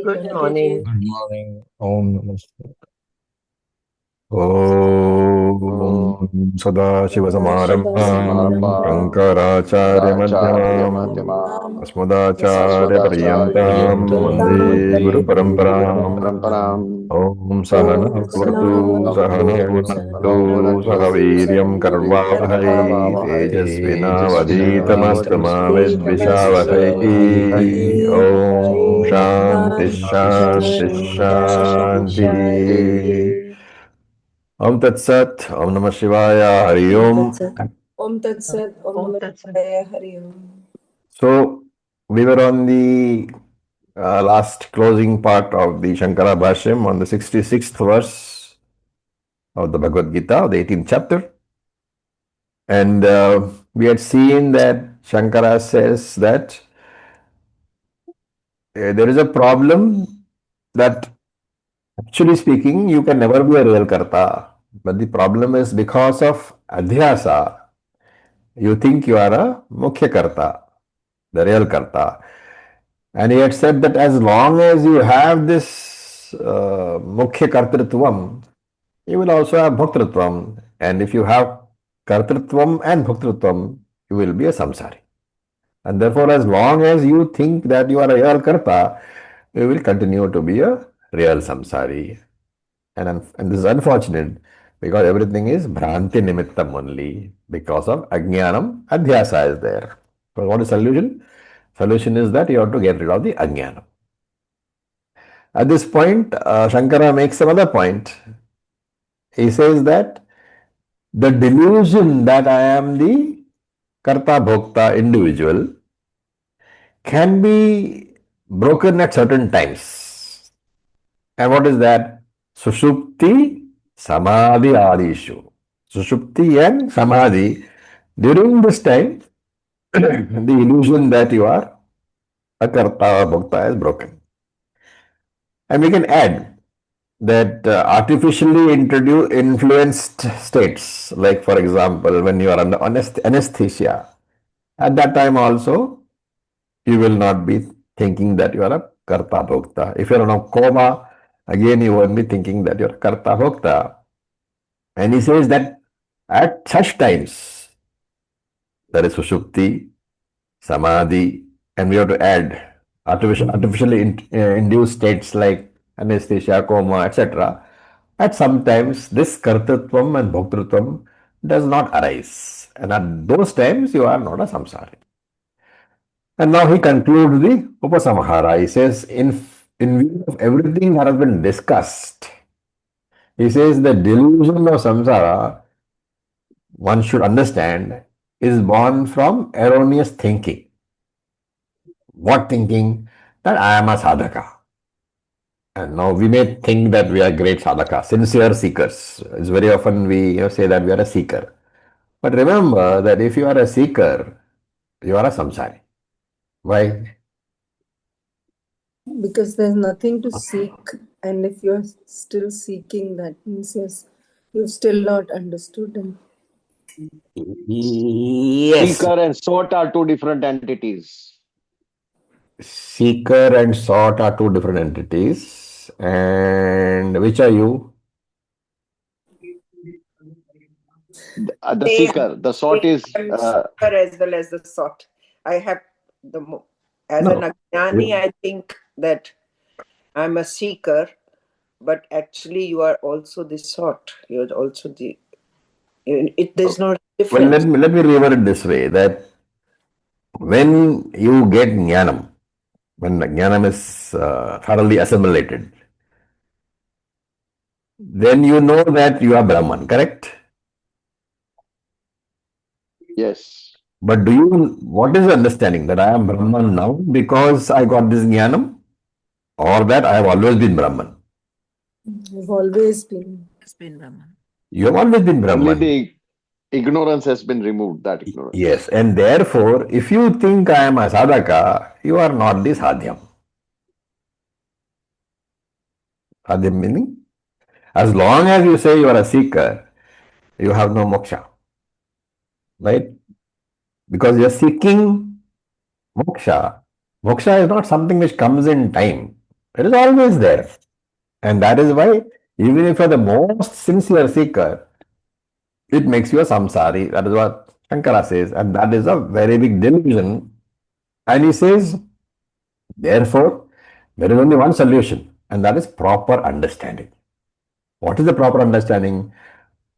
Good morning. Good morning. Om Namaste. ॐ Om Sadashiva-Samarambham सदाशिवसमारम्भां Shankaracharya-Madhyamam शङ्कराचार्यमध्यमाम् Asmadacharya-Paryantam अस्मदाचार्यपर्यन्तां Vande वन्दे Guru Paramparam गुरुपरम्पराम् Om Om Sahana-Vatu Sahana-Bhunaktu Sahaviryam Karvavahai Tejasvinavaditamastramavedvishavahai Om Shanti Shanti Shanti Om Tat Sat, Om Namah Shivaya, Hari Om. Om Tat Sat, Om Om Namah Tat Sat. Shivaya, Hari Om. So, we were on the last closing part of the Shankara Bhashyam on the 66th verse of the Bhagavad Gita, the 18th chapter. And we had seen that Shankara says that there is a problem that actually speaking, you can never be a real karta. But the problem is because of adhyasa, you think you are a mukhya karta, the real karta. And he had said that as long as you have this mukhya kartritvam, you will also have bhaktritvam. And if you have kartritvam and bhaktritvam, you will be a samsari. And therefore, as long as you think that you are a real karta, you will continue to be a real samsari. And this is unfortunate because everything is bhranti nimittam only. Because of ajnanam, adhyasa is there. So what is solution? Solution is that you have to get rid of the ajnanam. At this point, Shankara makes another point. He says that the delusion that I am the karta bhokta individual can be broken at certain times. And what is that? Sushupti, Samadhi Adishu. Sushupti and Samadhi. During this time, the illusion that you are a karta or bhokta is broken. And we can add that artificially influenced states, like for example, when you are under anesthesia, at that time also, you will not be thinking that you are a karta bhokta. If you are in a coma, again you won't be thinking that you are a karta bhokta. And he says that at such times, there is sushupti, samadhi, and we have to add artificially induced states like anesthesia, coma, etc. At sometimes this kartatvam and bhoktrutvam does not arise. And at those times you are not a samsari. And now he concludes the Upasamhara. He says, in view of everything that has been discussed, he says the delusion of samsara, one should understand, is born from erroneous thinking. What thinking? That I am a sadhaka. And now we may think that we are great sadhaka, sincere seekers. It's very often we say that we are a seeker. But remember that if you are a seeker, you are a samsari. Why? Because there's nothing to seek, and if you're still seeking, that means you've still not understood him. Yes. Seeker and sought are two different entities. Seeker and sought are two different entities. And which are you? The seeker, the sought is Seeker as well as the sought. I have as No. an Ajnani, I think that I'm a seeker, but actually you are also the sought. You're also there's no Well, difference. let me revert it this way, that when you get jnanam, when jnanam is thoroughly assimilated, then you know that you are Brahman, correct? yes. But what is the understanding? That I am Brahman now because I got this jnanam, or that I have always been Brahman? You've always been. Brahman. You have always been Only Brahman. the ignorance has been removed, that ignorance. Yes, and therefore, if you think I am a sadhaka, you are not the sadhyam. Sadhyam meaning, as long as you say you are a seeker, you have no moksha. Right? Because you are seeking moksha. Moksha is not something which comes in time. It is always there. And that is why, even if you are the most sincere seeker, it makes you a samsari. That is what Shankara says. And that is a very big delusion. And he says, therefore, there is only one solution, and that is proper understanding. What is the proper understanding?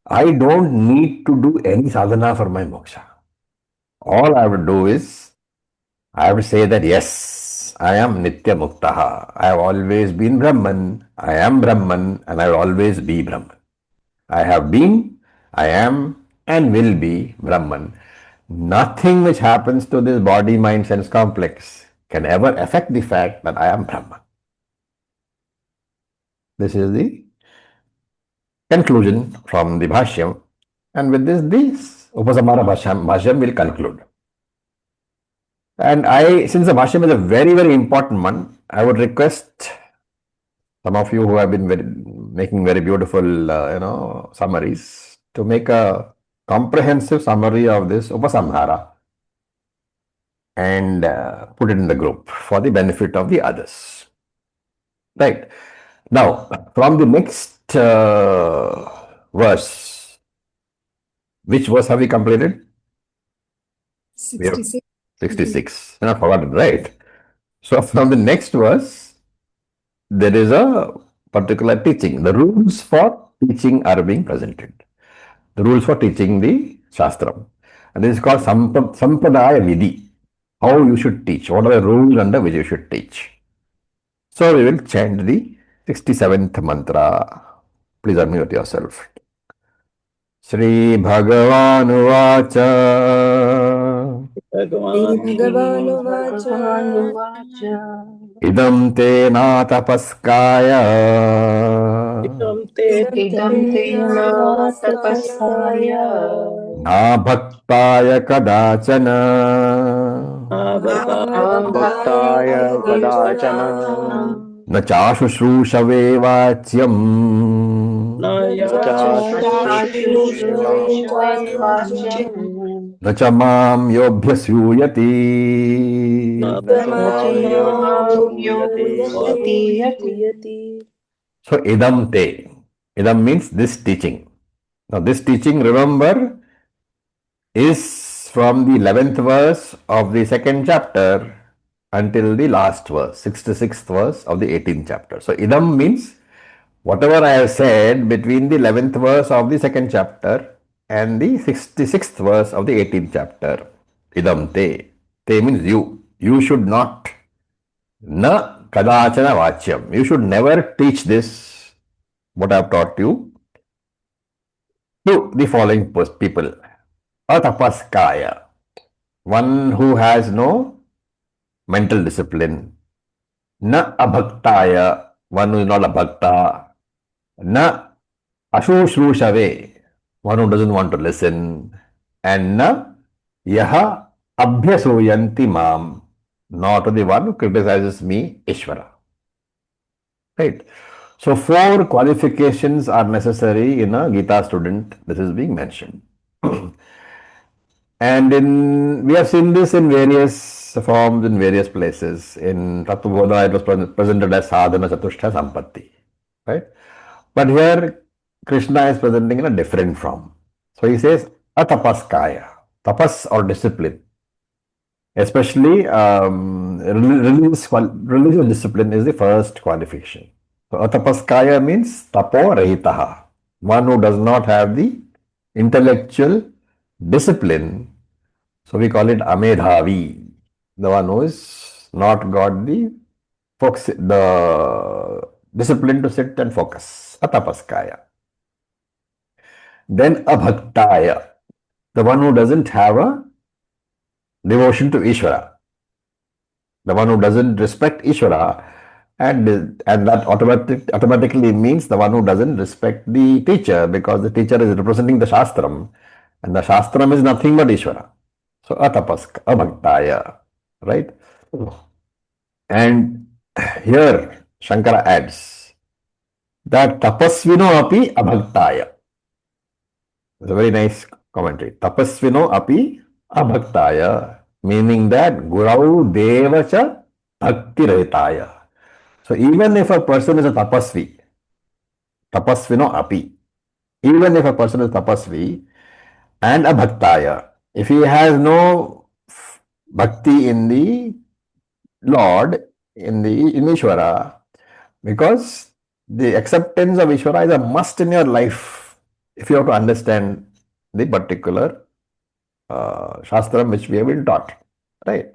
I don't need to do any sadhana for my moksha. All I would do is, I would say that yes, I am Nitya Muktaha. I have always been Brahman. I am Brahman, and I will always be Brahman. I have been, I am, and will be Brahman. Nothing which happens to this body, mind, sense complex can ever affect the fact that I am Brahman. This is the conclusion from the Bhashyam. And with this Upasamhara Bhashyam will conclude. And since the Bhashyam is a very, very important one, I would request some of you who have been making very beautiful, summaries to make a comprehensive summary of this Upasamhara and put it in the group for the benefit of the others. Right. Now, from the next verse, which verse have we completed? 66. 66. You're not forgotten, right? So, from the next verse, there is a particular teaching. The rules for teaching are being presented. The rules for teaching the Shastram. And this is called Sampadaya Vidhi. How you should teach. What are the rules under which you should teach? So, we will chant the 67th mantra. Please unmute yourself. Shri Bhagavanuvacha Idam te na tapaskaya na bhaktaya kadachana Bhaktaya kadachana na chashushrusave vachyam na cha mam yobhyasuyati. So idam te. Idam means this teaching. Now this teaching, remember, is from the 11th verse of the second chapter until the last verse, 66th verse of the 18th chapter. So idam means whatever I have said between the 11th verse of the second chapter and the 66th verse of the 18th chapter. Idam te. Te means you. You should not. Na kadachana vachyam. You should never teach this, what I have taught you, to the following people. Atapaskaya. One who has no mental discipline. Na abhaktaya. One who is not a bhakta. Na ashushrusave. One who doesn't want to listen. And na yaha abhyasoyanti mam. Not the one who criticizes me, Ishvara. Right. So 4 qualifications are necessary in a Gita student. This is being mentioned. And we have seen this in various forms, in various places. In Tattvabodha, it was presented as sadhana chatushtha sampatti. Right? But here, Krishna is presenting in a different form. So he says, atapaskaya, tapas or discipline. Especially religious discipline is the first qualification. So atapaskaya means tapo rahitaha, one who does not have the intellectual discipline. So we call it amedhavi, the one who is not got the discipline to sit and focus. Atapaskaya. Then abhaktaya, the one who doesn't have a devotion to Ishvara, the one who doesn't respect Ishvara, and that automatically means the one who doesn't respect the teacher, because the teacher is representing the Shastram, and the Shastram is nothing but Ishvara. So abhaktaya, right? And here Shankara adds that tapasvino api abhaktaya. It's a very nice commentary. Tapasvino api abhaktaya, meaning that Gurau Devacha Bhakti Rahitaya. So even if a person is a tapasvino api, even if a person is tapasvi and a bhaktaya, if he has no bhakti in the Lord, in Ishvara, because the acceptance of Ishvara is a must in your life if you have to understand the particular Shastram which we have been taught, right?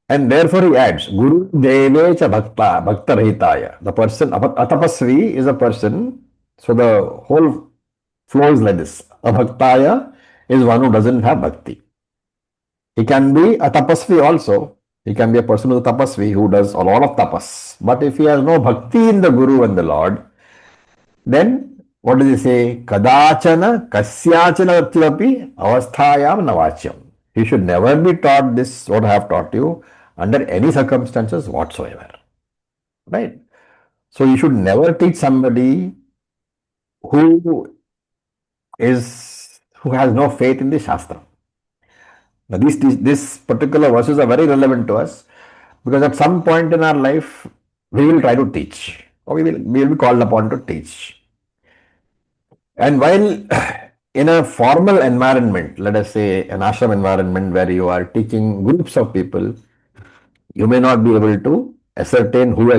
And therefore he adds, Guru Devecha Bhakta, Bhakta Rahitaya. The person, Atapasvi is a person, so the whole flow is like this. A Bhaktaya is one who doesn't have bhakti. He can be a tapasvi also. He can be a person who is a tapasvi who does a lot of tapas. But if he has no bhakti in the Guru and the Lord, then what does he say? Kadachana kasyachana atyapi avasthayam navachyam. You should never be taught this, what I have taught you, under any circumstances whatsoever. Right? So you should never teach somebody who has no faith in the Shastra. Now these particular verses are very relevant to us because at some point in our life we will try to teach or we will be called upon to teach. And while in a formal environment, let us say an ashram environment where you are teaching groups of people, you may not be able to ascertain who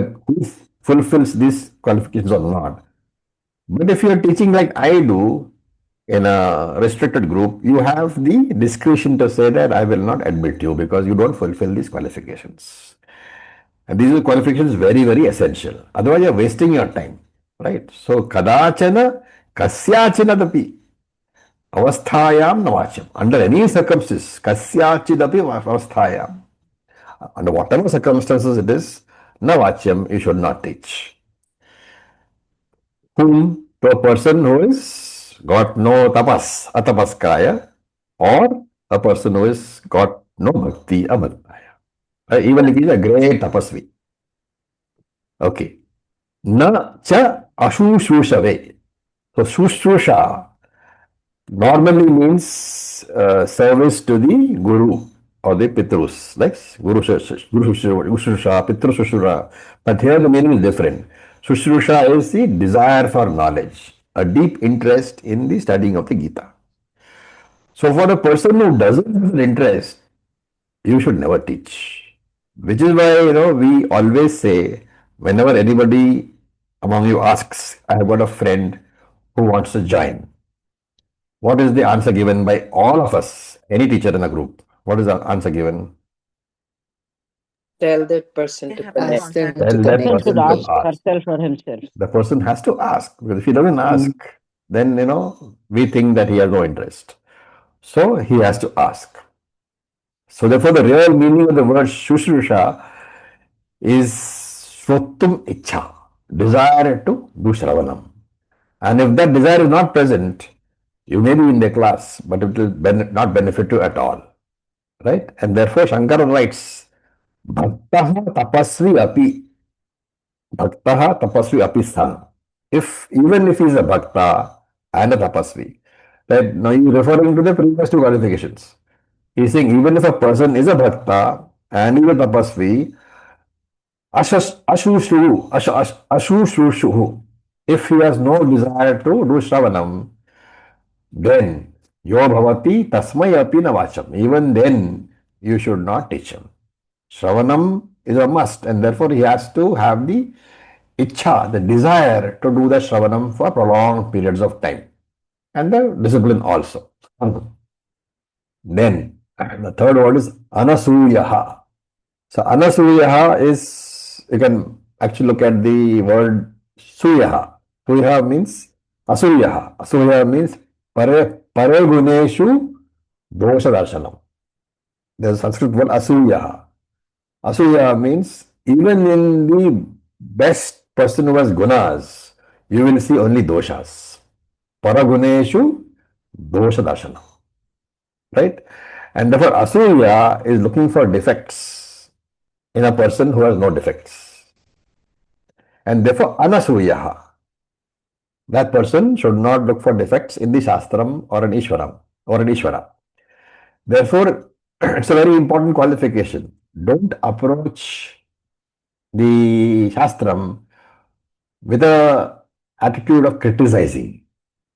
fulfills these qualifications or not. But if you are teaching like I do in a restricted group, you have the discretion to say that I will not admit you because you don't fulfill these qualifications. And these are qualifications very, very essential. Otherwise, you're wasting your time. Right? So, kadachana kasyachina avasthayam navachyam. Under any circumstances, kasyachidapi avasthayam. Under whatever circumstances it is, navachyam, you should not teach. Whom? To a person who is got no tapas, atapaskaya, or a person who is got no bhakti, abhaktaya. Even if he is a great tapasvi. Okay. Na cha ashushushave. So shushusha normally means service to the guru or the pitrus, like guru shushusha, pitru shushura. But here the meaning is different. Shushusha is the desire for knowledge, a deep interest in the studying of the Gita. So for a person who doesn't have an interest, you should never teach. Which is why, we always say, whenever anybody among you asks, I have got a friend who wants to join. What is the answer given by all of us, any teacher in a group? What is the answer given? Tell that person to connect. Tell that person to ask. herself or himself. The person has to ask, because if he doesn't ask, then we think that he has no interest. So he has to ask. So therefore, the real meaning of the word Shushrusha is Shrotum Ichha, desire to do Shravanam. And if that desire is not present, you may be in the class, but it will not benefit you at all. Right? And therefore, Shankara writes, Bhaktaha tapasvi api. Bhaktaha tapasvi api san. Even if he is a bhakta and a tapasvi, right? Now you are referring to the previous two qualifications. He is saying even if a person is a bhakta and is a tapasvi, ashushrushuhu, if he has no desire to do shravanam, then yo bhavati tasmai api navacham. Even then, you should not teach him. Shravanam is a must, and therefore he has to have the ichha, the desire to do the shravanam for prolonged periods of time, and the discipline also. Then, the third word is anasuyaha. So, anasuyaha is, you can actually look at the word suyaha. Suyaha means asuyaha. Asuyaha means pareguneshu dosha darshanam. There is a Sanskrit word asuyaha. Asuya means even in the best person who has gunas, you will see only doshas. Paraguneshu dosha darshanam. Right? And therefore, asuya is looking for defects in a person who has no defects. And therefore, anasuyaha. That person should not look for defects in the Shastram or an Ishvara. Therefore, it's a very important qualification. Don't approach the Shastram with a attitude of criticizing.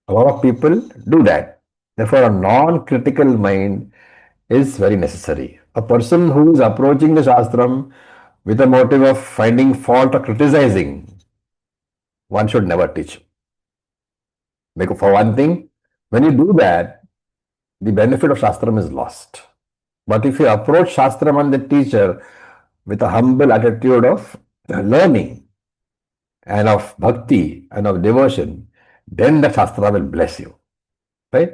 A lot of people do that. Therefore, a non-critical mind is very necessary. A person who is approaching the Shastram with a motive of finding fault or criticizing, one should never teach. Because for one thing, when you do that, the benefit of Shastram is lost. But if you approach Shastram and the teacher with a humble attitude of learning and of bhakti and of devotion, then the Shastra will bless you. Right?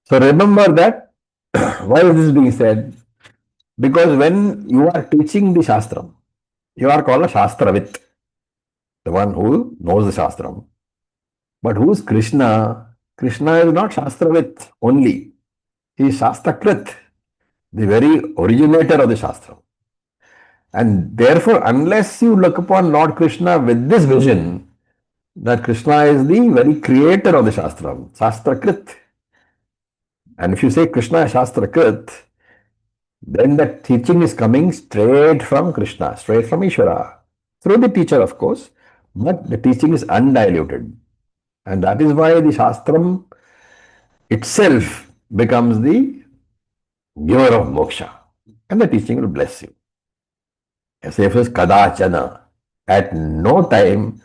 So remember that. Why is this being said? Because when you are teaching the Shastram, you are called a Shastravit, the one who knows the Shastram. But who is Krishna? Krishna is not Shastravit only. He is Shastrakrit, the very originator of the Shastram. And therefore, unless you look upon Lord Krishna with this vision, that Krishna is the very creator of the Shastram, Shastrakrit. And if you say Krishna is Shastrakrit, then the teaching is coming straight from Krishna, straight from Ishvara, through the teacher, of course, but the teaching is undiluted. And that is why the Shastram itself becomes the giver of moksha. And the teaching will bless you. As if it's kadachana. At no time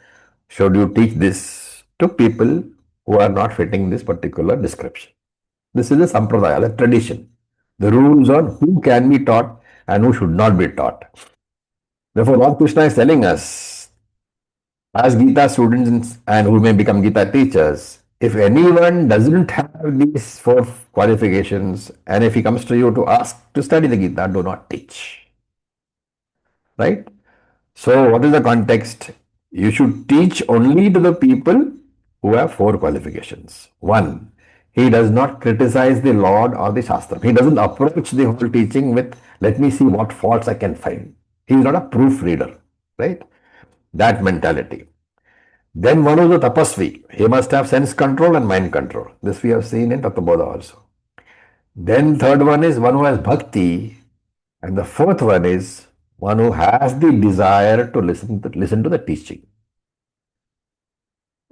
should you teach this to people who are not fitting this particular description. This is the sampradaya, the tradition, the rules on who can be taught and who should not be taught. Therefore, Lord Krishna is telling us, as Gita students and who may become Gita teachers, if anyone doesn't have these 4 qualifications, and if he comes to you to ask to study the Gita, do not teach. Right? So, what is the context? You should teach only to the people who have 4 qualifications. 1, he does not criticize the Lord or the Shastra. He doesn't approach the whole teaching with, let me see what faults I can find. He is not a proofreader, right? That mentality. Then one is a tapasvi. He must have sense control and mind control. This we have seen in Tattvabodha also. Then third one is one who has bhakti. And the fourth one is one who has the desire to listen to the teaching.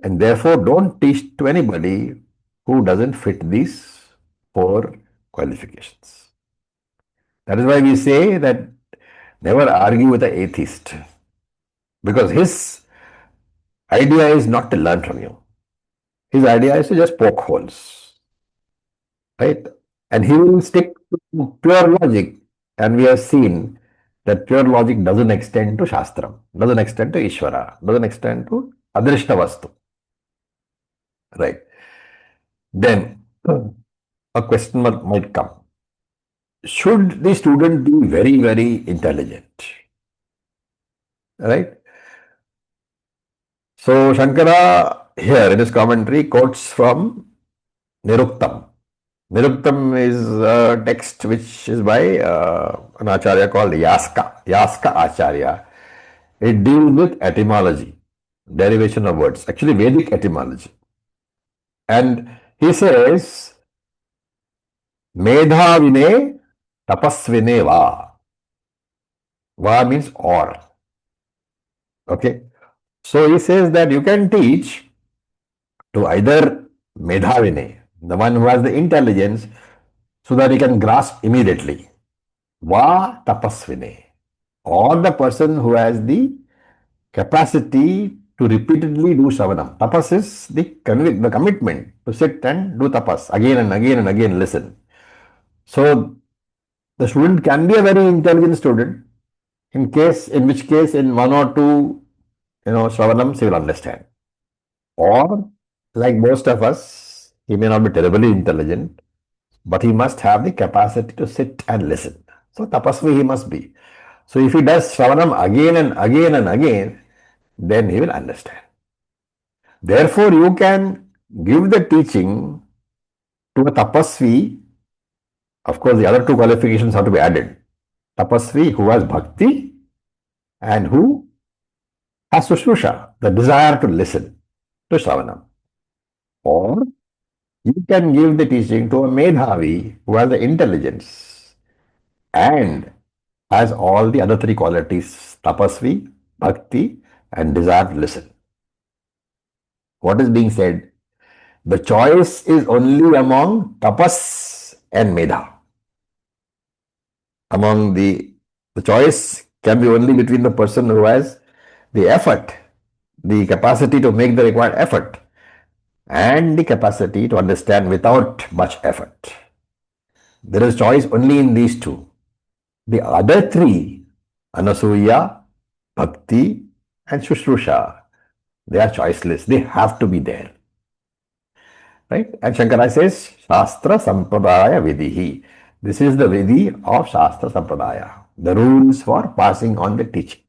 And therefore don't teach to anybody who doesn't fit these 4 qualifications. That is why we say that never argue with an atheist. Because his idea is not to learn from you. His idea is to just poke holes. Right? And he will stick to pure logic. And we have seen that pure logic doesn't extend to Shastram, doesn't extend to Ishvara, doesn't extend to Adrishta Vastu. Right. Then a question might come. Should the student be very, very intelligent? Right? So Shankara here in his commentary quotes from Niruktam. Niruktam is a text which is by an acharya called Yaska Acharya. It deals with etymology, derivation of words, actually Vedic etymology. And he says, Medhavine tapasvine va. Va means or. Okay. So he says that you can teach to either Medhavine, the one who has the intelligence, so that he can grasp immediately. Va tapasvine. Or the person who has the capacity to repeatedly do Shravanam. Tapas is the commitment to sit and do tapas again and again and again, listen. So the student can be a very intelligent student, in which case in 1 or 2 Shravanams he will understand. Or like most of us, he may not be terribly intelligent, but he must have the capacity to sit and listen. So tapasvi he must be. So if he does Shravanam again and again and again, then he will understand. Therefore, you can give the teaching to a tapasvi. Of course, the other 2 qualifications have to be added. Tapasvi who has bhakti and who has sushrusha, the desire to listen to Shravanam. Or you can give the teaching to a medhavi who has the intelligence and has all the other three qualities: tapasvi, bhakti, and desire to listen. What is being said? The choice is only among tapas and medha. Among the choice can be only between the person who has the effort, the capacity to make the required effort, and the capacity to understand without much effort. There is choice only in these two. The other three, Anasuya, Bhakti, and Shushrusha, they are choiceless. They have to be there. Right? And Shankara says, Shastra Sampradaya Vidihi. This is the Vidhi of Shastra Sampradaya. The rules for passing on the teaching.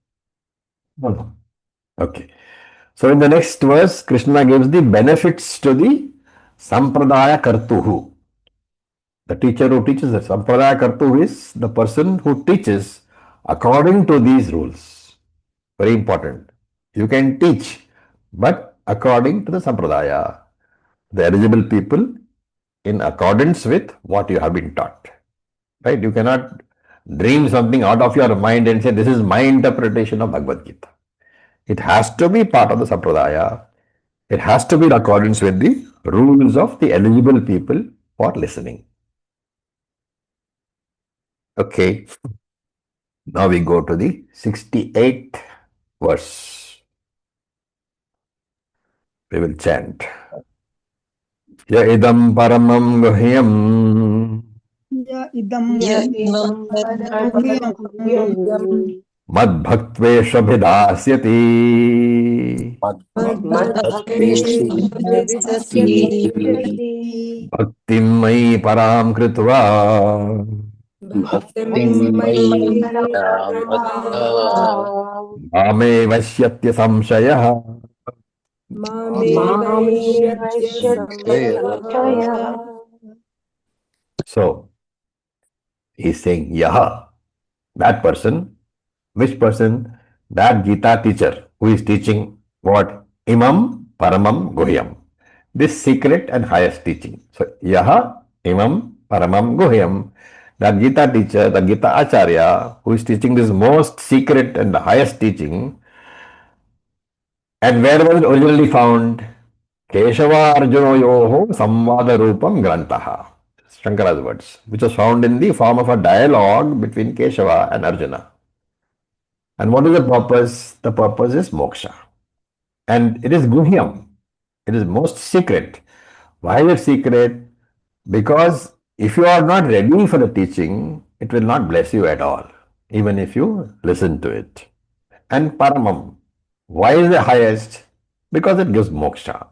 Okay. So in the next verse, Krishna gives the benefits to the Sampradaya Kartuhu. The teacher who teaches. The Sampradaya Kartu is the person who teaches according to these rules. Very important. You can teach, but according to the Sampradaya, the eligible people, in accordance with what you have been taught. Right? You cannot dream something out of your mind and say, this is my interpretation of Bhagavad Gita. It has to be part of the Sampradaya. It has to be in accordance with the rules of the eligible people for listening. Okay. Now we go to the 68th verse. We will chant. Ya idam paramam guhyam Ya idam mad bhaktvesha bhidasyati bhaktim mai param kritva mame vashyatya samshayah. So, he's saying, Yaha, that person. Which person? That Gita teacher who is teaching what? Imam Paramam Guhyam. This secret and highest teaching. So, Yaha Imam Paramam Guhyam. That Gita teacher, the Gita Acharya, who is teaching this most secret and the highest teaching. And where was it originally found? Keshava Arjunoyoho Samvada Rupam Grantaha. Shankara's words, which was found in the form of a dialogue between Keshava and Arjuna. And what is the purpose? The purpose is moksha. And it is guhyam. It is most secret. Why is it secret? Because if you are not ready for the teaching, it will not bless you at all, even if you listen to it. And paramam. Why is the highest? Because it gives moksha.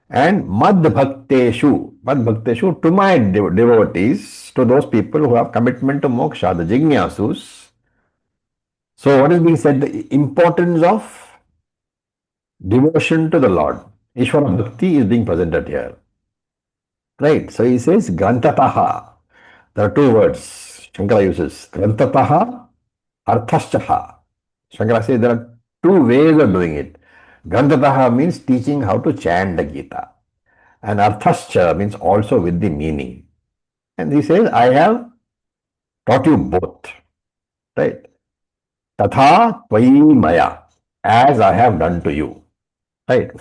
And mad bhakteshu, to my devotees, to those people who have commitment to moksha, the jignasus. So what is being said? The importance of devotion to the Lord. Ishvara Bhakti is being presented here. Right. So he says Grantataha. There are two words Shankara uses. Grantataha, Arthaschaha. Shankara says there are two ways of doing it. Grantataha means teaching how to chant the Gita. And Arthascha means also with the meaning. And he says, I have taught you both. Right. Tatha Tvayi Maya, as I have done to you. Right.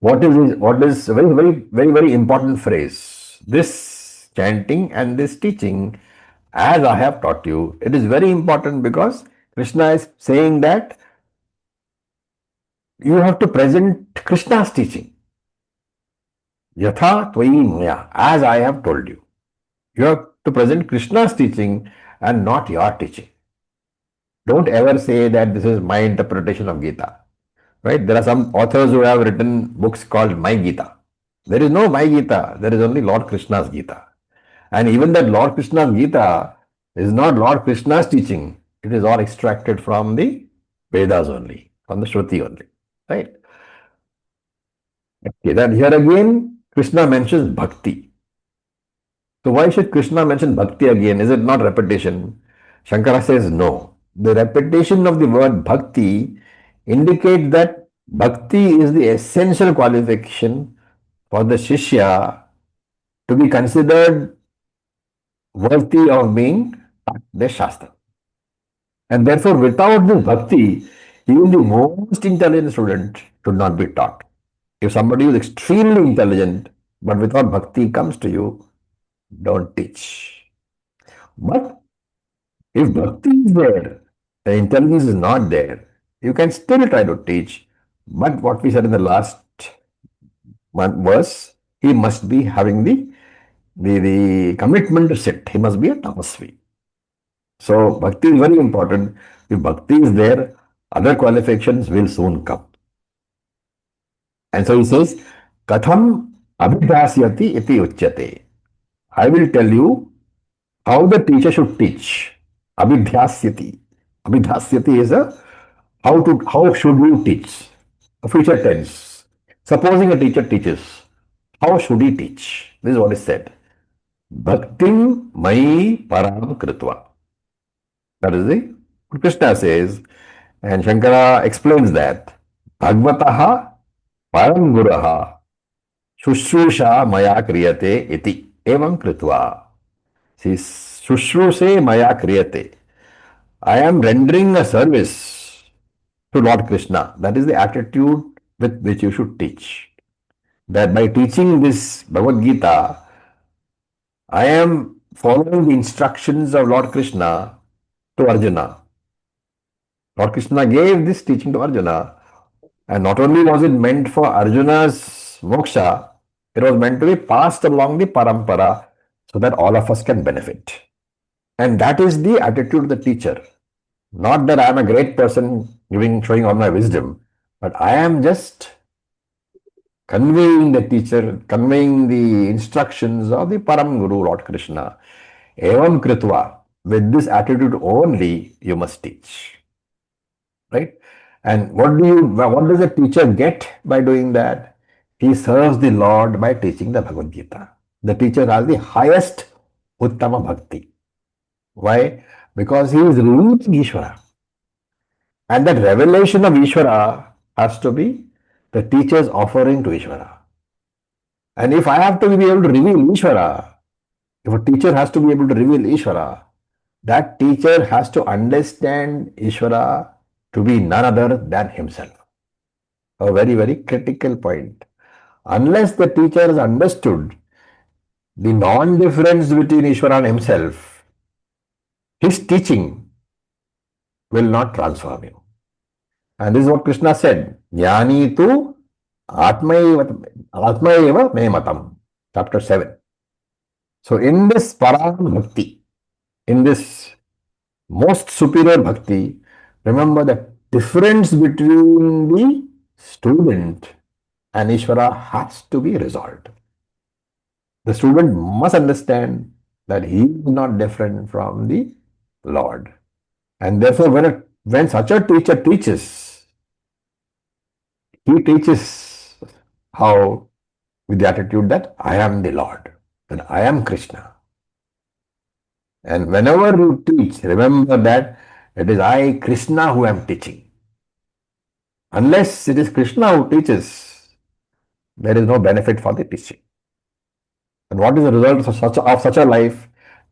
What is very important phrase? This chanting and this teaching, as I have taught you, it is very important because Krishna is saying that you have to present Krishna's teaching. Yatha Tvayi Maya, as I have told you. You have to present Krishna's teaching and not your teaching. Don't ever say that this is my interpretation of Gita. Right? There are some authors who have written books called My Gita. There is no My Gita. There is only Lord Krishna's Gita. And even that Lord Krishna's Gita is not Lord Krishna's teaching. It is all extracted from the Vedas only, from the Shruti only. Right? Okay, then here again, Krishna mentions Bhakti. So why should Krishna mention Bhakti again? Is it not repetition? Shankara says no. The repetition of the word Bhakti indicates that Bhakti is the essential qualification for the Shishya to be considered worthy of being There's Shastra. And therefore, without this bhakti, even the most intelligent student should not be taught. If somebody is extremely intelligent, but without bhakti comes to you, don't teach. But if bhakti is there, the intelligence is not there, you can still try to teach. But what we said in the last verse, he must be having the commitment to sit. He must be a tapasvi. So bhakti is very important. If bhakti is there, other qualifications will soon come. And so he says, Katham abhidhasyati iti uchyate. I will tell you how the teacher should teach. Abhidhasyati. Abhidhasyati is how should you teach? A future tense. Supposing a teacher teaches, how should he teach? This is what is said. Bhaktim mai param kritva. That is the Krishna says, and Shankara explains that Bhagavataha param guraha Shushrusha maya kriyate iti evam kritva. See, Shushruse maya kriyate. I am rendering a service to Lord Krishna. That is the attitude with which you should teach. That by teaching this Bhagavad Gita, I am following the instructions of Lord Krishna to Arjuna. Lord Krishna gave this teaching to Arjuna, and not only was it meant for Arjuna's moksha, it was meant to be passed along the parampara so that all of us can benefit. And that is the attitude of the teacher. Not that I am a great person showing all my wisdom, but I am just conveying the teacher, conveying the instructions of the Param Guru, Lord Krishna. Evam kritva. With this attitude only, you must teach. Right? And what does a teacher get by doing that? He serves the Lord by teaching the Bhagavad Gita. The teacher has the highest Uttama Bhakti. Why? Because he is revealing Ishvara. And that revelation of Ishvara has to be the teacher's offering to Ishvara. And if I have to be able to reveal Ishvara, if a teacher has to be able to reveal Ishvara, that teacher has to understand Ishvara to be none other than himself. A very, very critical point. Unless the teacher has understood the non-difference between Ishvara and himself, his teaching will not transform you. And this is what Krishna said. Jnani tu atmayeva me matam. Chapter 7. So in this param bhakti, in this most superior bhakti, remember the difference between the student and Ishvara has to be resolved. The student must understand that he is not different from the Lord. And therefore, when such a teacher teaches, he teaches how with the attitude that I am the Lord, that I am Krishna. And whenever you teach, remember that it is I, Krishna, who am teaching. Unless it is Krishna who teaches, there is no benefit for the teaching. And what is the result of such a life?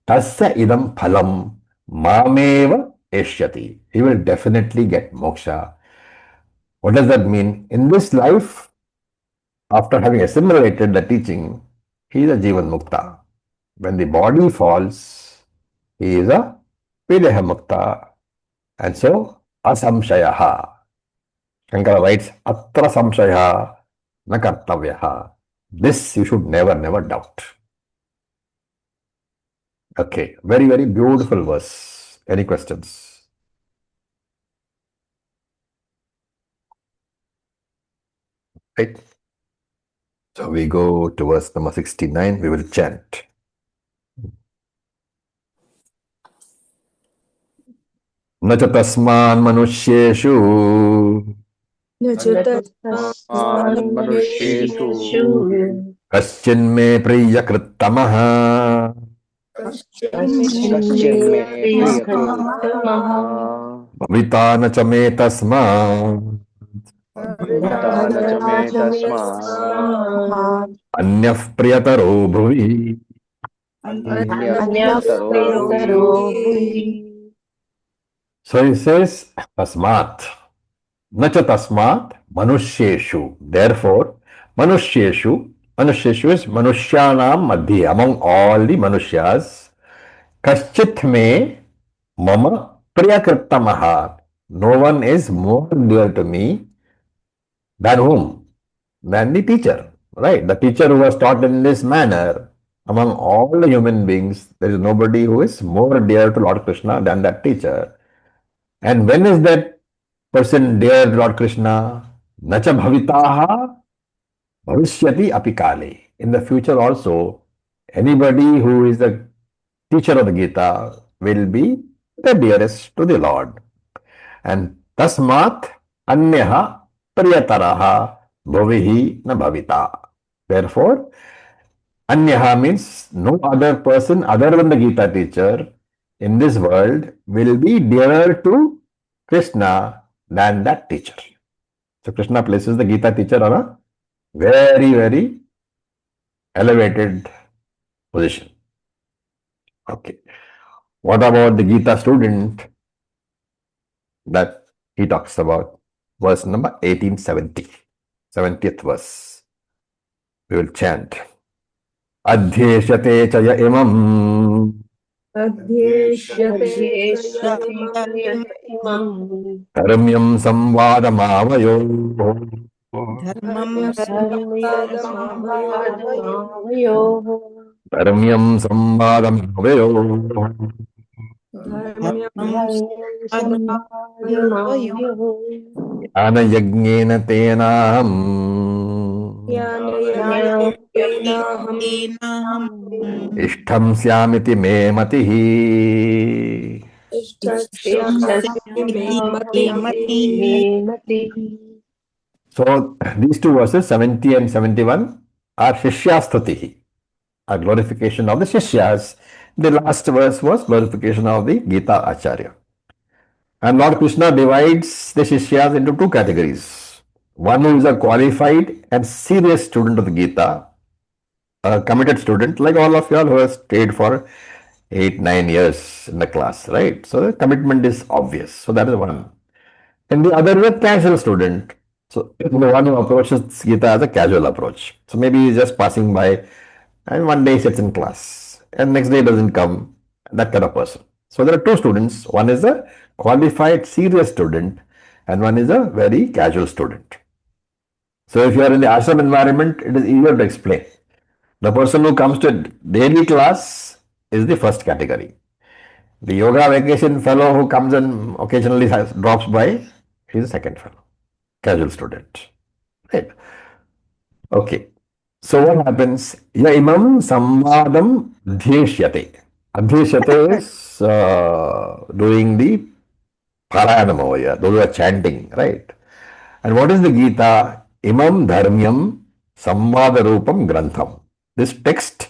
Tasya idam phalam mameva eshyati. He will definitely get moksha. What does that mean? In this life, after having assimilated the teaching, he is a Jivan Mukta. When the body falls, he is a Videha Mukta. And so, asamshayaha. Shankara writes, atra samshayaha na kartavyaha. This you should never doubt. Okay, very, very beautiful verse. Any questions? Right. So we go to verse number 69. We will chant. न च तस्मान् मनुष्येषु न च मनुष्येषु कश्चिन्मे प्रियकृत्तमः कश्चिन्मे प्रियकृत्तमः भविता न च मे तस्मात् भविता न च मे तस्मात् अन्यः प्रियतरो भुवि अन्यप्यतरो भुवि. So he says, tasmat, nacha tasmat, manusheshu. Therefore, manusheshu is manushyanam madhye, among all the manushas, kaschit me mama priyakrittamaha. No one is more dear to me than whom? Than the teacher, right? The teacher who was taught in this manner. Among all the human beings, there is nobody who is more dear to Lord Krishna than that teacher. And when is that person dear to Lord Krishna? Nacha bhavitaha bhavishyati apikale. In the future also, anybody who is the teacher of the Gita will be the dearest to the Lord. And tasmat anyaha priyataraha bhavihi na bhavita. Therefore, anyaha means no other person other than the Gita teacher in this world will be dearer to Krishna than that teacher. So Krishna places the Gita teacher on a very, very elevated position. Okay. What about the Gita student that he talks about? Verse number 1870. 70th verse. We will chant. Adhyeshyate chaya imam Adhyeshyate imam Karamyam samvadamavayo dharmam samvadamayo Karamyam samvadamavayo Jnana yajnena tenaham Ishtham syamiti me matihi. So these two verses, 70 and 71, are Shishyastuti, a glorification of the Shishyas. The last verse was glorification of the Gita Acharya. And Lord Krishna divides the Shishyas into two categories. One who is a qualified and serious student of the Gita, a committed student, like all of you all who have stayed for 8-9 years in the class, right? So the commitment is obvious. So that is one. And the other is a casual student. So the one who approaches Gita as a casual approach. So maybe he's just passing by and one day he sits in class and next day doesn't come, that kind of person. So there are two students. One is a qualified, serious student and one is a very casual student. So if you are in the ashram environment, it is easier to explain. The person who comes to daily class is the first category. The yoga vacation fellow who comes and occasionally drops by, he is the second fellow, casual student. Right? Okay. So what happens? Ya imam samvadam adhyeshyate. Adhyeshyate is doing the parayanam over here. Those who are chanting, right? And what is the Gita? Imam dharmyam samvadarupam grantham. This text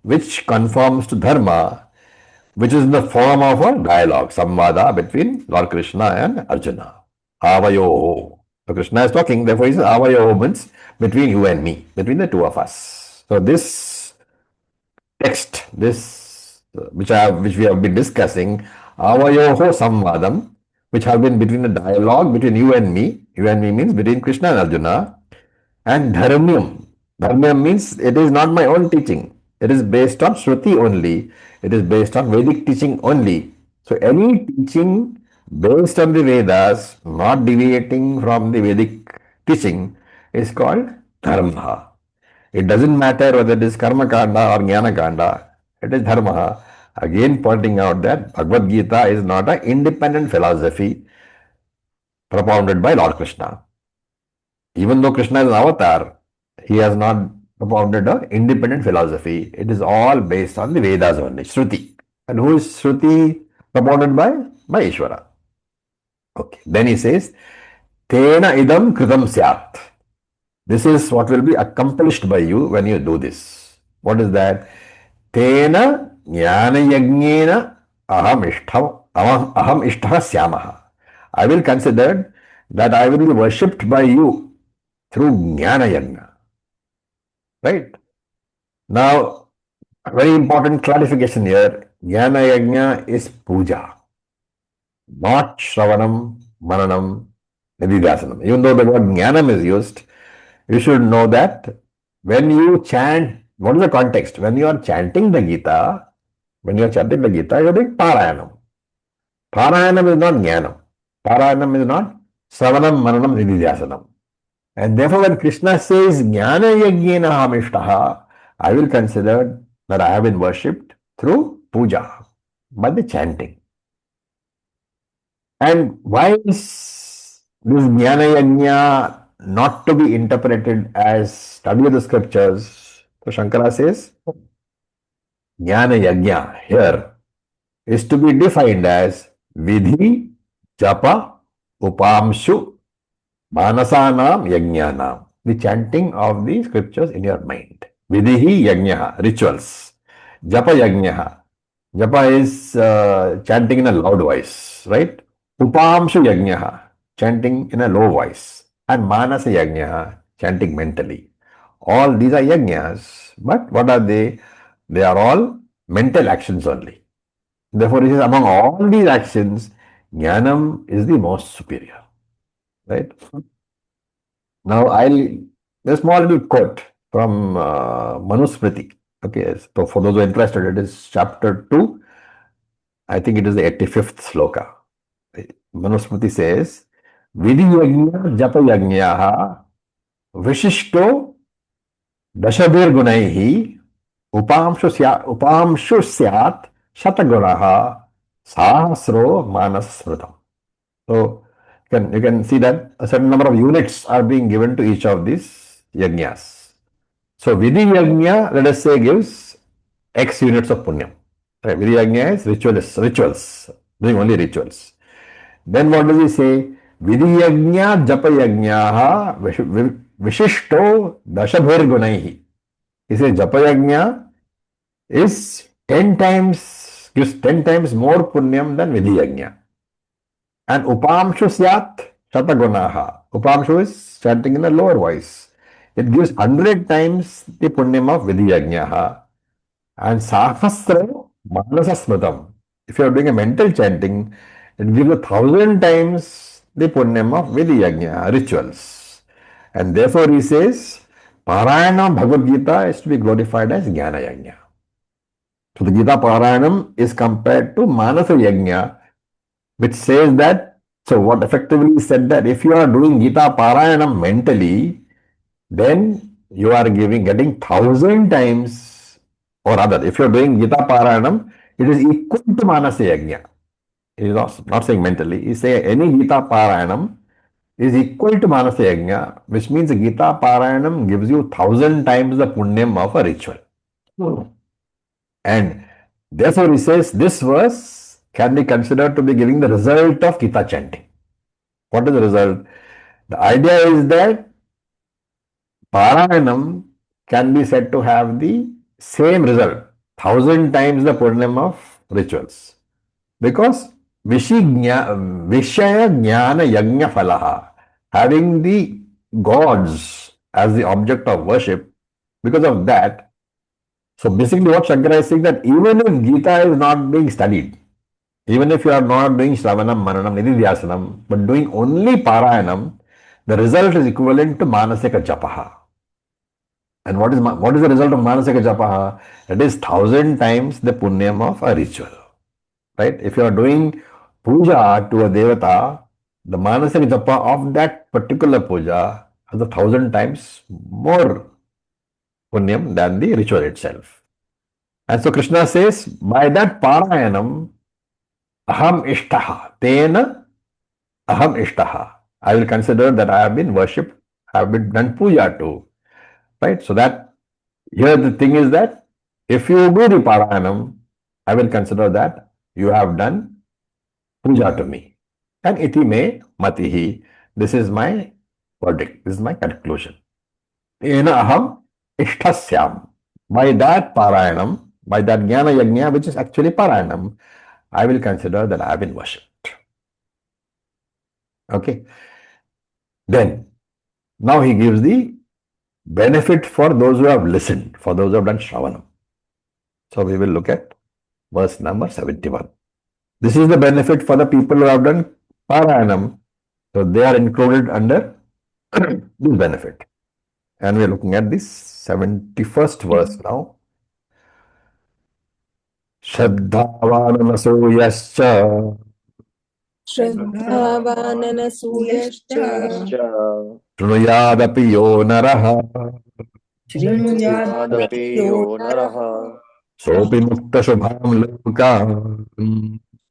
which conforms to dharma, which is in the form of a dialogue, samvada between Lord Krishna and Arjuna. Avayoho. So Krishna is talking, therefore he says avayoho means between you and me, between the two of us. So this text, this which we have been discussing, avayoho samvadam, which have been between the dialogue between you and me means between Krishna and Arjuna, and dharmyam. Dharmyam means it is not my own teaching. It is based on Shruti only. It is based on Vedic teaching only. So any teaching based on the Vedas, not deviating from the Vedic teaching, is called dharma. It doesn't matter whether it is karma kanda or jnana kanda. It is dharma. Again pointing out that Bhagavad Gita is not an independent philosophy propounded by Lord Krishna. Even though Krishna is an avatar, he has not propounded an independent philosophy. It is all based on the Vedas only, Shruti. And who is Shruti propounded by? By Ishvara. Okay. Then he says, Tena idam kritam syat. This is what will be accomplished by you when you do this. What is that? Tena jnana yajnena aham ishtha syamaha. I will consider that I will be worshipped by you through jnana yajna. Right? Now, Very important clarification here. Jnana yajna is puja, not Shravanam, Mananam, Nididhyasanam. Even though the word Jnanam is used, you should know that when you chant, what is the context? When you are chanting the Gita, you're doing Parayanam. Parayanam is not Jnanam. Parayanam is not Shravanam, Mananam, Nididhyasanam. And therefore, when Krishna says Jnana Yajnena Hamishtaha, I will consider that I have been worshipped through puja, by the chanting. And why is this Jnana Yajna not to be interpreted as study of the scriptures? So Shankara says Jnana Yajna here is to be defined as Vidhi, Japa, Upamshu, Manasanam, Yajnanam. The chanting of the scriptures in your mind. Vidhi Yajna, rituals. Japa Yajna. Japa is chanting in a loud voice, right? Upamshu Yajna, chanting in a low voice. And Manasa Yajna, chanting mentally. All these are yajnas, but what are they? They are all mental actions only. Therefore, it is among all these actions, Jnanam is the most superior, right? Now, a small little quote from Manusmriti. Okay, so for those who are interested, it is chapter 2. I think it is the 85th sloka. Manusmriti says, Vidhi yajna japa yajnyaha vishishto dashabhir gunaihi upamshu syat shatagunaha sahasro manas smritam. So, you can see that a certain number of units are being given to each of these yajnas. So, Vidhi yajna, let us say, gives X units of punyam. Right? Vidhi yajna is rituals, doing only rituals. Then what does he say? Vidhi yajna japa yajnaha vishishto dashabhir gunaihi. He says japa yajna is 10 times, gives 10 times more punyam than Vidhi yajna. And upamshu syat shatagunaha. Upamshu is chanting in a lower voice. It gives 100 times the punyam of Vidhi yajnaha. And sahasra manasa smritam. If you are doing a mental chanting, it gives 1,000 times the punyam of Vidhi yajna, rituals. And therefore he says, Parayana Bhagavad Gita is to be glorified as Jnana Yajna. So the Gita Parayanam is compared to Manasa Yajna, which says that, so what effectively said that if you are doing Gita Parayanam mentally, then you are getting 1,000 times, or rather, if you are doing Gita Parayanam, it is equal to Manasa Yajna. He is not saying mentally, he is saying any Gita Parayanam is equal to Manasa Yajna, which means the Gita Parayanam gives you 1,000 times the punyam of a ritual. And therefore he says this verse can be considered to be giving the result of Gita chanting. What is the result? The idea is that Parayanam can be said to have the same result, 1,000 times the punyam of rituals. Because Vishaya Jnana Yajna Falaha, having the gods as the object of worship, because of that, so basically what Shankara is saying that even if Gita is not being studied, even if you are not doing Shravanam, Mananam, Nididhyasanam, but doing only Parayanam, the result is equivalent to Manasika Japaha. And what is the result of Manasika Japaha? It is 1,000 times the punyam of a ritual. Right? If you are doing puja to a devata, the Manasika Japa of that particular puja has 1,000 times more punyam than the ritual itself. And so Krishna says, by that Parayanam, aham ishtaha, tena aham ishtaha. I will consider that I have been worshipped, I have been done puja to. Right? So that, here the thing is that, if you do the Parayanam, I will consider that you have done puja to me. And iti me matihi. This is my verdict. This is my conclusion. Ena aham ishtasyam. By that Parayanam, by that Jnana Yajna, which is actually Parayanam, I will consider that I have been worshipped. Okay. Then, now he gives the benefit for those who have listened, for those who have done Shravanam. So we will look at verse number 71. This is the benefit for the people who have done Parayanam. So they are included under this benefit. And we are looking at this 71st verse now. Shraddhavananasuyascha श्रद्धावाननसूयश्च Shrunuyadapi yo naraha Shrunuyadapi yo naraha sopi mukta shubham lokam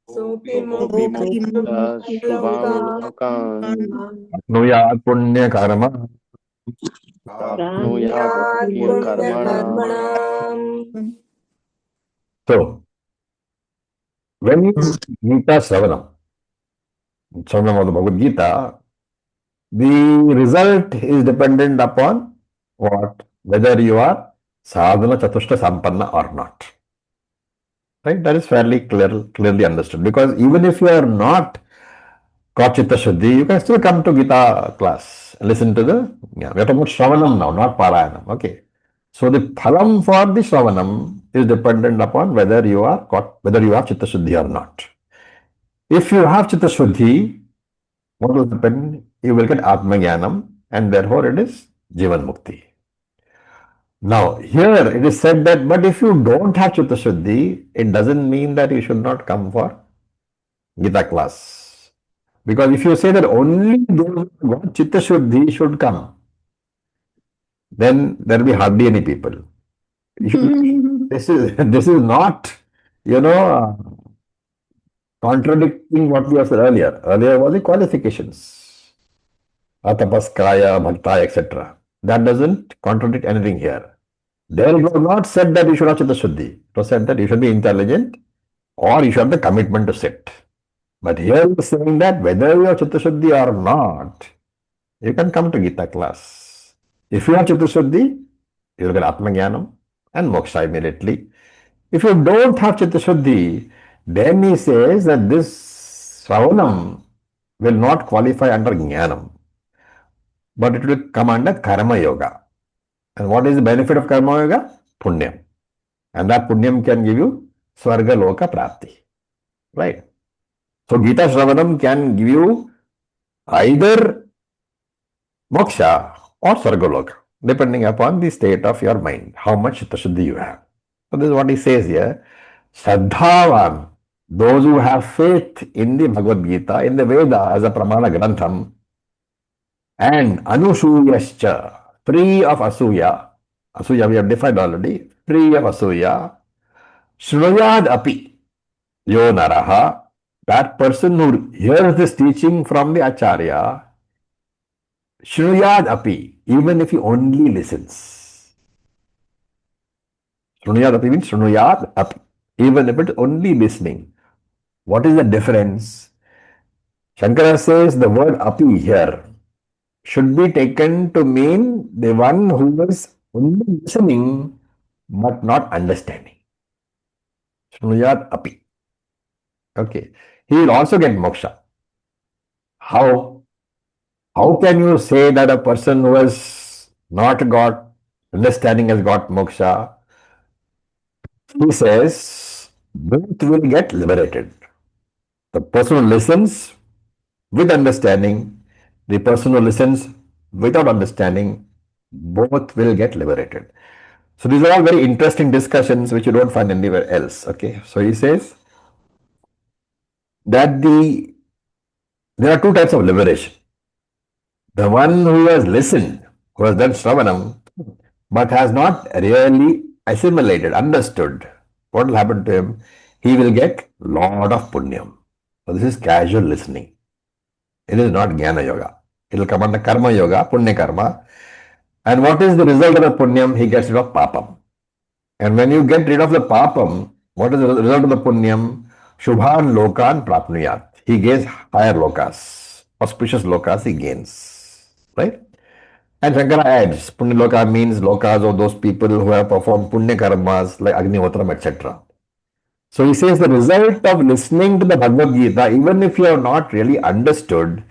सोऽपि sopi mukta shubham lokam apnuyat punya karma. prapnuyat karmana. पुण्यकर्मणाम् So, when you Gita Shravanam of the Bhagavad Gita, the result is dependent upon what? Whether you are sadhana chatushta sampanna or not. Right? That is fairly clearly understood. Because even if you are not got chitta shuddhi, you can still come to Gita class and listen to the. Yeah, we are talking about Shravanam now, not Parayanam. Okay. So the phalam for the Shravanam is dependent upon whether you have chitta shuddhi or not. If you have chitta shuddhi, what will happen? You will get Atma Jnanam and therefore it is Jivan Mukti. Now, here it is said that, but if you don't have Chitta Shuddhi, it doesn't mean that you should not come for Gita class. Because if you say that only those who got Chitta Shuddhi should come, then there will be hardly any people. This is not, contradicting what we have said earlier. Earlier was the qualifications. Atapaskaya, Bhaktaya, etc. That doesn't contradict anything here. There it was not said that you should have Chitta Shuddhi. It was said that you should be intelligent or you should have the commitment to sit. But here it is saying that whether you have Chitta Shuddhi or not, you can come to Gita class. If you have Chitta Shuddhi, you will get Atma Jnanam and Moksha immediately. If you don't have Chitta Shuddhi, then he says that this Shravanam will not qualify under Jnanam, but it will come under Karma Yoga. And what is the benefit of Karma Yoga? Punyam. And that Punyam can give you Swarga Loka Prapti. Right? So Gita Shravanam can give you either Moksha or Swarga Loka, depending upon the state of your mind, how much Chitta Shuddhi you have. So this is what he says here. Shraddhavan, those who have faith in the Bhagavad Gita, in the Veda as a Pramana Grantham, and Anusuyascha, free of Asuya. Asuya we have defined already. Free of Asuya. Shrunuyad api. Yo naraha. That person who hears this teaching from the Acharya, Shrunuyad api. Even if he only listens. Shrunuyad api means Shrunuyad api. Even if it's only listening. What is the difference? Shankara says the word api here should be taken to mean the one who is only listening but not understanding. Shrunuyat api. Okay. He will also get moksha. How? How can you say that a person who has not got understanding has got moksha? He says both will get liberated. The person who listens with understanding, the person who listens without understanding, both will get liberated. So these are all very interesting discussions which you don't find anywhere else. Okay. So he says that there are two types of liberation. The one who has listened, who has done Shravanam, but has not really assimilated, understood what will happen to him, he will get lot of punyam. So this is casual listening. It is not Jnana Yoga. It will come under Karma Yoga, Punya Karma. And what is the result of the Punyam? He gets rid of Papam. And when you get rid of the Papam, what is the result of the Punyam? Shubhan Lokan Prapnuyat. He gains higher lokas, auspicious lokas he gains. Right? And Shankara adds, Punya Loka means lokas of those people who have performed Punya Karmas like Agnihotram, etc. So he says the result of listening to the Bhagavad Gita, even if you have not really understood,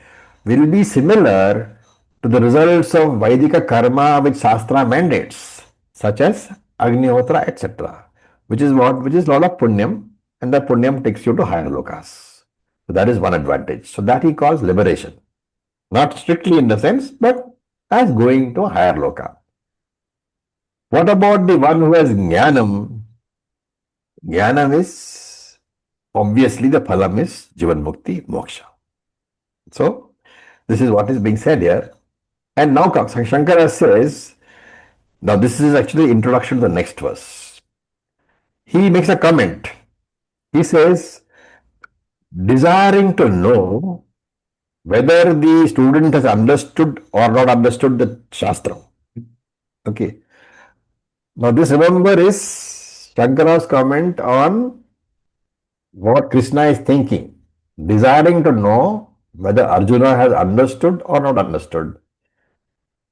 will be similar to the results of Vaidika karma which Shastra mandates, such as Agnihotra, etc. which is what? Which is lot of punyam, and that punyam takes you to higher lokas. So that is one advantage. So that he calls liberation. Not strictly in the sense, but as going to a higher loka. What about the one who has jnanam? Jnanam is obviously the phalam is jivan mukti moksha. So this is what is being said here. And now Shankara says, now this is actually introduction to the next verse. He makes a comment. He says, desiring to know whether the student has understood or not understood the Shastra. Okay. Now this, remember, is Shankara's comment on what Krishna is thinking. Desiring to know whether Arjuna has understood or not understood.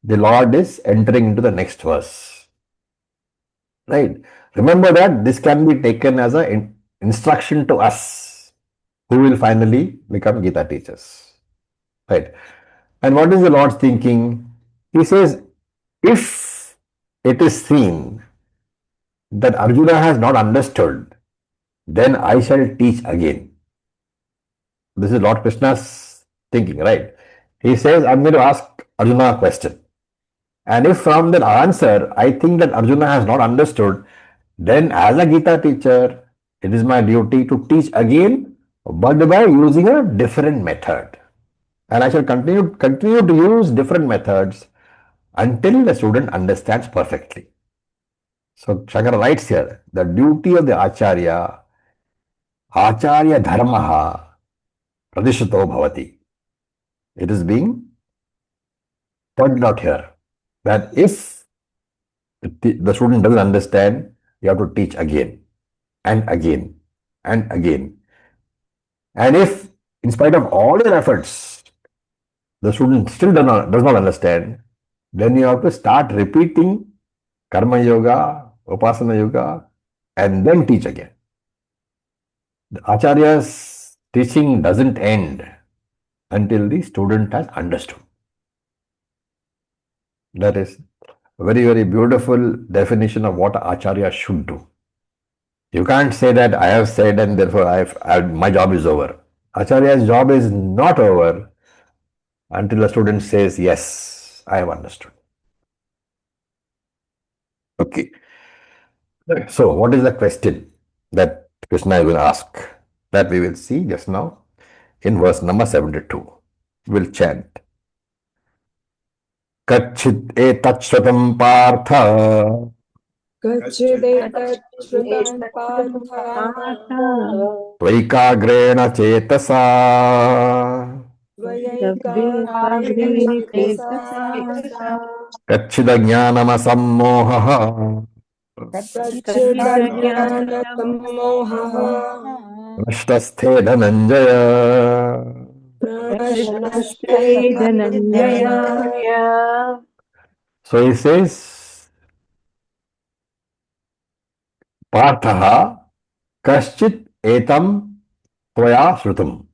The Lord is entering into the next verse. Right. Remember that this can be taken as an instruction to us who will finally become Gita teachers. Right. And what is the Lord thinking? He says, if it is seen that Arjuna has not understood, then I shall teach again. This is Lord Krishna's thinking, right? He says, I'm going to ask Arjuna a question. And if from that answer, I think that Arjuna has not understood, then as a Gita teacher, it is my duty to teach again, but by using a different method. And I shall continue to use different methods until the student understands perfectly. So Shankara writes here, the duty of the Acharya dharmaha pradishito bhavati. It is being pointed out here that if the student doesn't understand, you have to teach again and again and again. And if, in spite of all your efforts, the student still does not understand, then you have to start repeating Karma Yoga, Upasana Yoga, and then teach again. The Acharya's teaching doesn't end until the student has understood. That is a very, very beautiful definition of what Acharya should do. You can't say that I have said and therefore my job is over. Acharya's job is not over until the student says, yes, I have understood. Okay. So, what is the question that Krishna is going to ask? That we will see just now in verse number 72. We'll chant. Kachit etat shrutam partha Kachidetat partha tvaikagrena chetasa Vayaikarena chesa kachidajnanamasammohaha Prachudajnana sammoha nashtasthē dhananjaya. Prashnaste dhananjaya. So he says, Parthaha kaschit etam tvaya shrutam.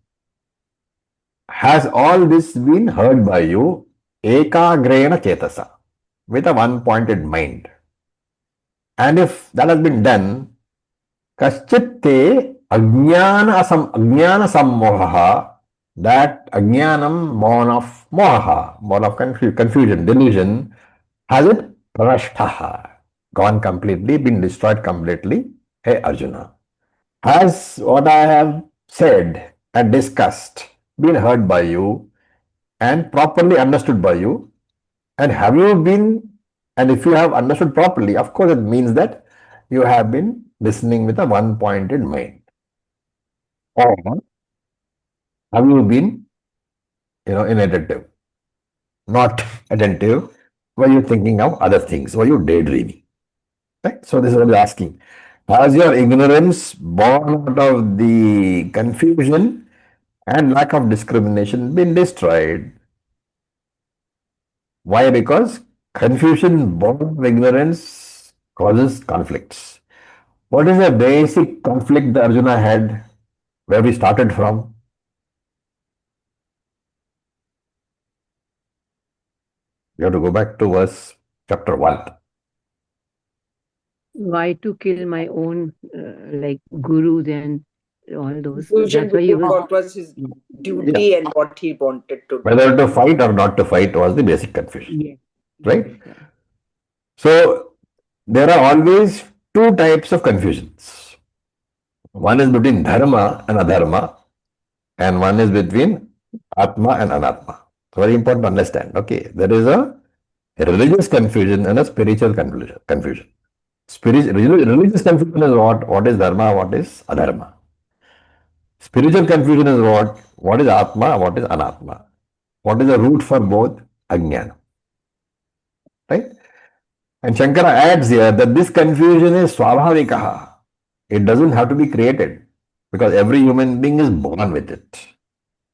Has all this been heard by you? Ekagrena chetasa, with a one-pointed mind. And if that has been done, kaschitte ajnana sammohaha, that ajnanam, born of moha, born of confusion, delusion, has it prashtaha, gone completely, been destroyed completely? Hey Arjuna, has what I have said and discussed been heard by you and properly understood by you? And have you been, and if you have understood properly, of course it means that you have been listening with a one-pointed mind. Or have you been, inattentive, not attentive? Were you thinking of other things? Were you daydreaming? Right? So this is what I'm asking. Has your ignorance, born out of the confusion and lack of discrimination, been destroyed? Why? Because confusion born of ignorance causes conflicts. What is the basic conflict that Arjuna had, where we started from? You have to go back to chapter 1. Why to kill my own like gurus and all those? Confusion That's why he between was. what was his duty and what he wanted to do. Whether to fight or not to fight was the basic confusion, Yes. right? Yeah. So there are always two types of confusions. One is between dharma and adharma, and one is between atma and anatma. It's very important to understand. Okay, there is a religious confusion and a spiritual confusion. Religious confusion is what? What is dharma? What is adharma? Spiritual confusion is what? What is atma? What is anatma? What is the root for both? Ajnana. Right? And Shankara adds here that this confusion is swabhavikaha. It doesn't have to be created because every human being is born with it.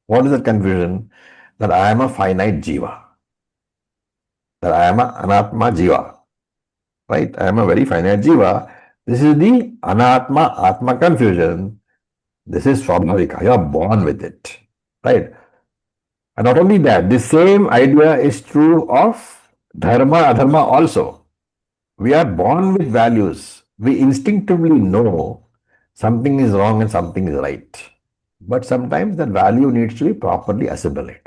What is the confusion? That I am a finite jiva. That I am an anatma jiva. Right? I am a very finite jiva. This is the anatma atma confusion. This is swabhavika. You are born with it. Right? And not only that, the same idea is true of dharma, adharma also. We are born with values. We instinctively know something is wrong and something is right. But sometimes that value needs to be properly assimilated.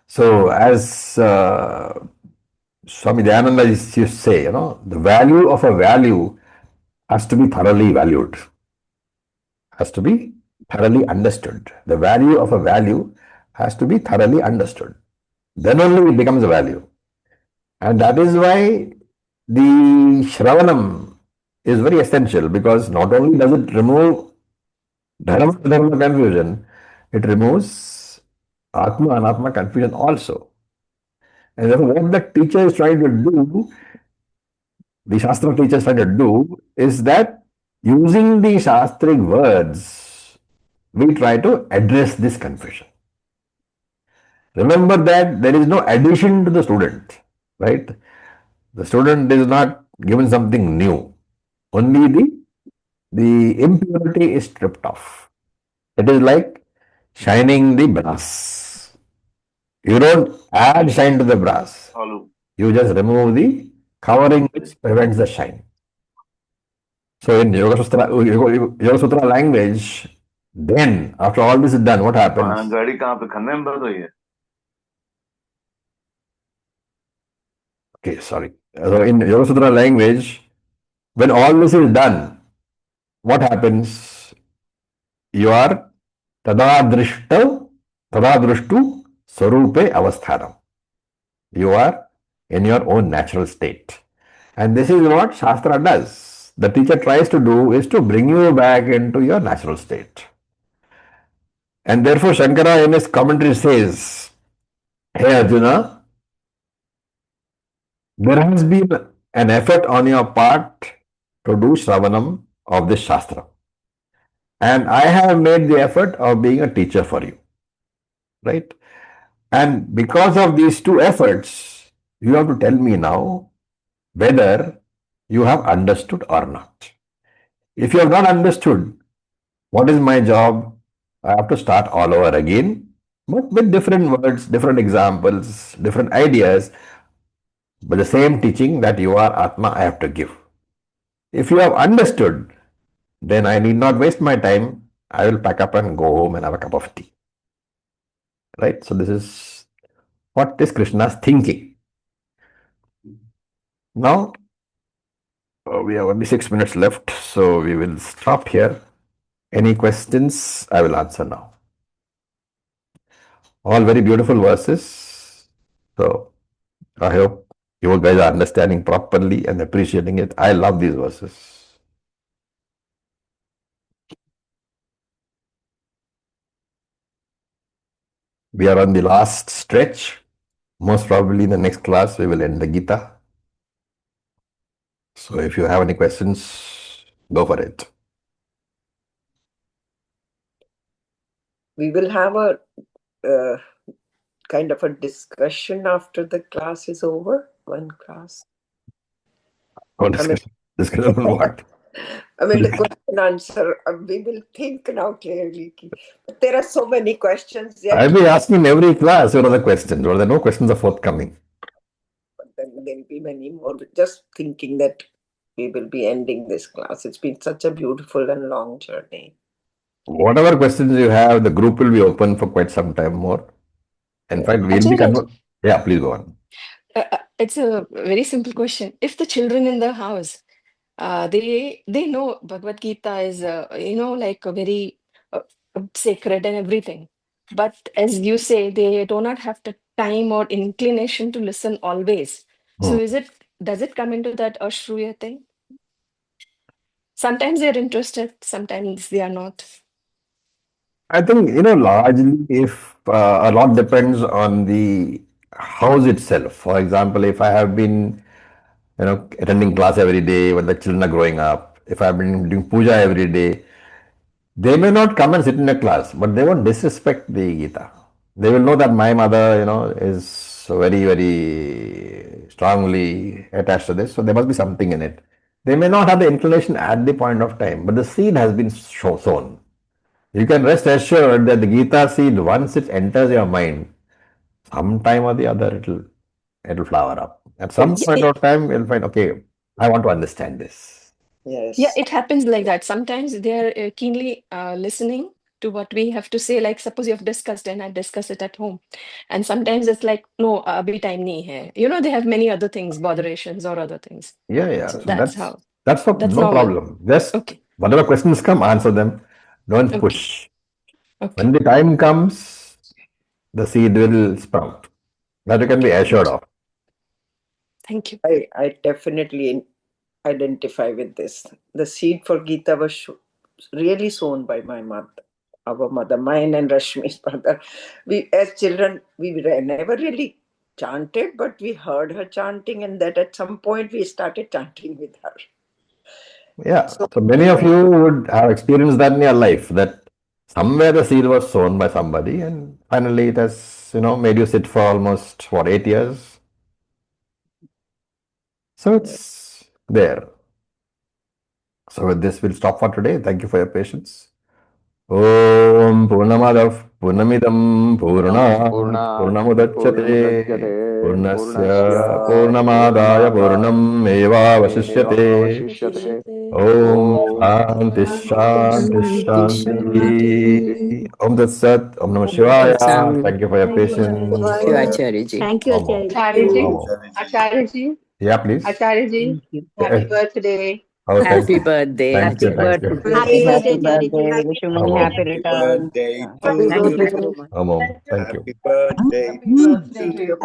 So, as Swami Dayananda used to say, the value of a value has to be thoroughly valued, has to be thoroughly understood. The value of a value has to be thoroughly understood. Then only it becomes a value. And that is why the Shravanam is very essential, because not only does it remove dharma confusion, it removes atma anatma confusion also. And therefore, what the teacher is trying to do, the Shastra teacher is trying to do, is that using the Shastric words, we try to address this confusion. Remember that there is no addition to the student, right? The student is not given something new. Only the impurity is stripped off. It is like shining the brass. You don't add shine to the brass. You just remove the covering which prevents the shine. So in Yoga Sutra language, then after all this is done, what happens? Okay, sorry. So in Yoga Sutra language, when all this is done, what happens? You are tadadrishtu sarupe avasthanam. You are in your own natural state. And this is what Shastra does. The teacher tries to do is to bring you back into your natural state. And therefore Shankara in his commentary says, hey Arjuna, there has been an effort on your part to do Shravanam of this Shastra. And I have made the effort of being a teacher for you. Right? And because of these two efforts, you have to tell me now whether you have understood or not. If you have not understood, what is my job? I have to start all over again, but with different words, different examples, different ideas, but the same teaching that you are Atma, I have to give. If you have understood, then I need not waste my time. I will pack up and go home and have a cup of tea. Right? So this is what is Krishna's thinking. Now, we have only 6 minutes left, so we will stop here. Any questions? I will answer now. All very beautiful verses. So, I hope you guys are understanding properly and appreciating it. I love these verses. We are on the last stretch. Most probably in the next class, we will end the Gita. So if you have any questions, go for it. We will have a kind of a discussion after the class is over. One class. Oh, discussion on what? I mean, the question answer, we will think now clearly. But there are so many questions. Yet. I'll be asking in every class what are the questions. Or there no questions are forthcoming. But then there'll be many more. Just thinking that we will be ending this class. It's been such a beautiful and long journey. Whatever questions you have, the group will be open for quite some time more. In fact, we'll be Yeah, please go on. It's a very simple question. If the children in the house, they know Bhagavad Gita is like a very sacred and everything, but as you say, they do not have the time or inclination to listen always. So does it come into that Ashruya thing? Sometimes they're interested, sometimes they are not. I think, largely if a lot depends on the house itself. For example, if I have been, attending class every day when the children are growing up, if I've been doing puja every day, they may not come and sit in a class, but they won't disrespect the Gita. They will know that my mother, is very, very strongly attached to this, so there must be something in it. They may not have the inclination at the point of time, but the seed has been sown. You can rest assured that the Gita seed, once it enters your mind, sometime or the other, it'll flower up. At some point of time, you'll find, okay, I want to understand this. Yes. Yeah, it happens like that. Sometimes they're keenly listening to what we have to say. Like suppose you have discussed and I discuss it at home. And sometimes it's like, no, abhi time nahi hai. They have many other things, botherations or other things. Yeah. So So that's that's no normal. problem. Just Okay. whatever questions come, answer them. Don't push. Okay. When the time comes, the seed will sprout. That you can be assured of. Thank you. I definitely identify with this. The seed for Gita was really sown by my mother, our mother, mine and Rashmi's mother. We, as children, we never really chanted, but we heard her chanting, and that at some point we started chanting with her. Yeah. So many of you would have experienced that in your life, that somewhere the seed was sown by somebody, and finally it has, made you sit for almost, 8 years? So it's there. So with this, we'll stop for today. Thank you for your patience. Om Purnamadav Purnamidam Purnat Purnamudachyate Purnasya Purnamadaya Purnam Eva Vasishyate. Om Shanti Shanti Shanti. Om Tat Sat. Om Namah Shivaya. Thank you for your patience. Thank you, Acharya ji. Thank you, Om. Acharya. Acharya ji, Yeah, please. Acharya ji, Thank you. happy birthday. Oh, thank Happy you. birthday. Thank you. Thank you. Happy birthday, Acharya ji. Wish you many Om. happy returns. birthday Thank you to so you. much. Om. Thank you. Happy birthday Happy birthday to you.